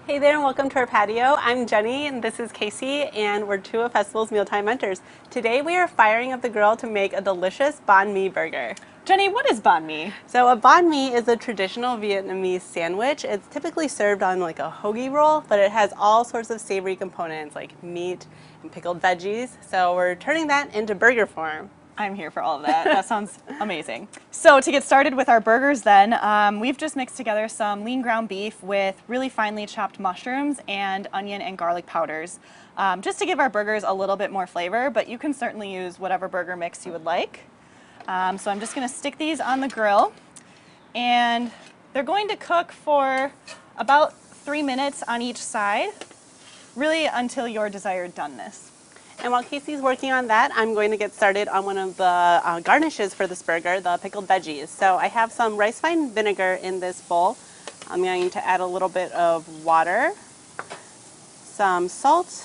Hey there and welcome to our patio. I'm Jenny and this is Casey and we're two of Festival's Mealtime Mentors. Today we are firing up the grill to make a delicious banh mi burger. Jenny, what is banh mi? So a banh mi is a traditional Vietnamese sandwich. It's typically served on like a hoagie roll, but it has all sorts of savory components like meat and pickled veggies. So we're turning that into burger form. I'm here for all of that. That sounds amazing. So to get started with our burgers then, we've just mixed together some lean ground beef with really finely chopped mushrooms and onion and garlic powders, just to give our burgers a little bit more flavor, but you can certainly use whatever burger mix you would like. So I'm just gonna stick these on the grill and they're going to cook for about 3 minutes on each side, really until your desired doneness. And while Casey's working on that, I'm going to get started on one of the garnishes for this burger, the pickled veggies. So I have some rice wine vinegar in this bowl. I'm going to add a little bit of water, some salt,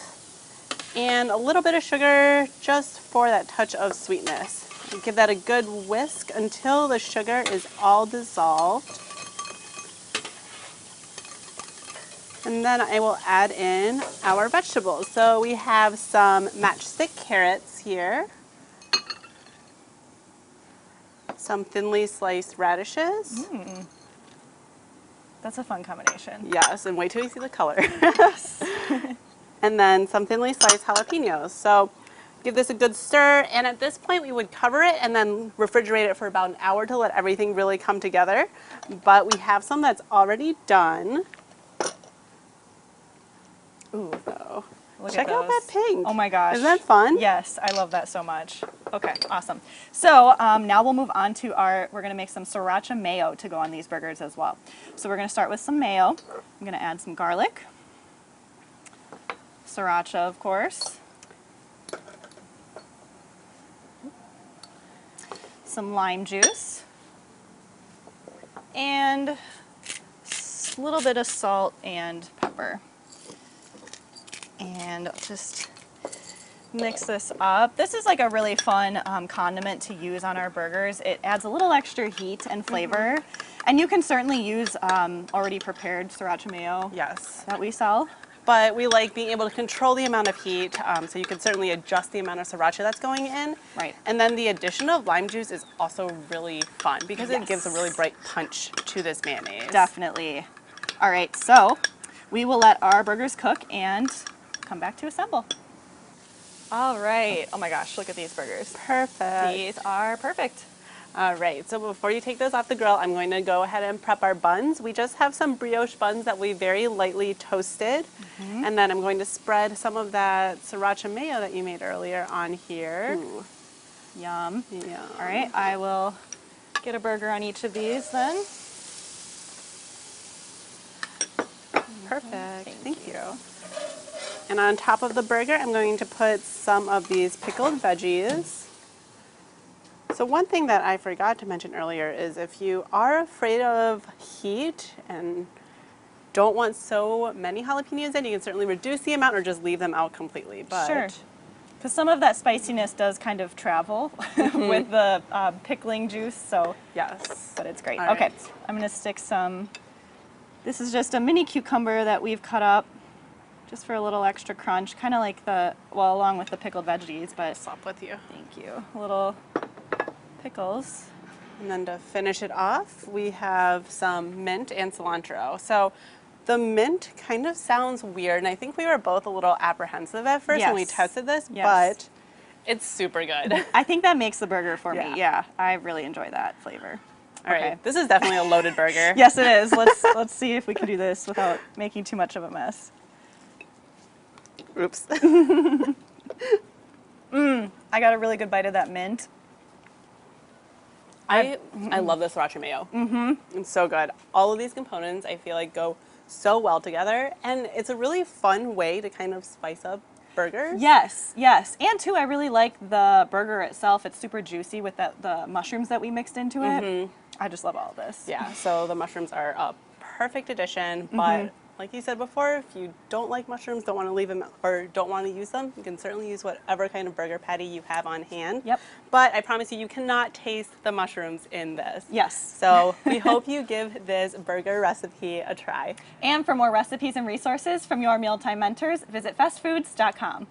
and a little bit of sugar just for that touch of sweetness. Give that a good whisk until the sugar is all dissolved. And then I will add in our vegetables. So we have some matchstick carrots here, some thinly sliced radishes. That's a fun combination. Yes, and wait till you see the color. And then some thinly sliced jalapenos. So give this a good stir, and at this point we would cover it and then refrigerate it for about an hour to let everything really come together. But we have some that's already done. Ooh, so check out that pink. Oh my gosh. Isn't that fun? Yes, I love that so much. Okay, awesome. So now we'll move on to we're gonna make some Sriracha Mayo to go on these burgers as well. So we're gonna start with some mayo. I'm gonna add some garlic, Sriracha of course, some lime juice, and a little bit of salt and pepper. And just mix this up. This is like a really fun condiment to use on our burgers. It adds a little extra heat and flavor. And you can certainly use already prepared Sriracha Mayo that we sell. But we like being able to control the amount of heat, so you can certainly adjust the amount of Sriracha that's going in. Right. And then the addition of lime juice is also really fun because it gives a really bright punch to this mayonnaise. Definitely. All right, so we will let our burgers cook and come back to assemble. All right. Oh my gosh, look at these burgers. Perfect. These are perfect. All right, so before you take those off the grill, I'm going to go ahead and prep our buns. We just have some brioche buns that we very lightly toasted. And then I'm going to spread some of that Sriracha Mayo that you made earlier on here. Ooh. Yum. Yeah. All right, I will get a burger on each of these then. Perfect. Thank you. And on top of the burger, I'm going to put some of these pickled veggies. So one thing that I forgot to mention earlier is if you are afraid of heat and don't want so many jalapenos in, you can certainly reduce the amount or just leave them out completely. But sure. Because some of that spiciness does kind of travel with the pickling juice, so yes. But it's great. All okay, right. I'm going to stick some, this is just a mini cucumber that we've cut up just for a little extra crunch, kind of like along with the pickled veggies, but Swap with you. thank you. Little pickles. And then to finish it off, we have some mint and cilantro. So the mint kind of sounds weird, and I think we were both a little apprehensive at first when we tested this, but it's super good. I think that makes the burger for me. Yeah, I really enjoy that flavor. All right, this is definitely a loaded burger. Yes, it is. Let's see if we can do this without making too much of a mess. Oops. I got a really good bite of that mint. I love the Sriracha Mayo. It's so good. All of these components I feel like go so well together, and it's a really fun way to kind of spice up burgers. Yes, yes. And too, I really like the burger itself. It's super juicy with the mushrooms that we mixed into it. I just love all of this. Yeah, so the mushrooms are a perfect addition, but like you said before, if you don't like mushrooms, don't want to leave them, or don't want to use them, you can certainly use whatever kind of burger patty you have on hand. Yep. But I promise you, you cannot taste the mushrooms in this. Yes. So we hope you give this burger recipe a try. And for more recipes and resources from your mealtime mentors, visit fastfoods.com.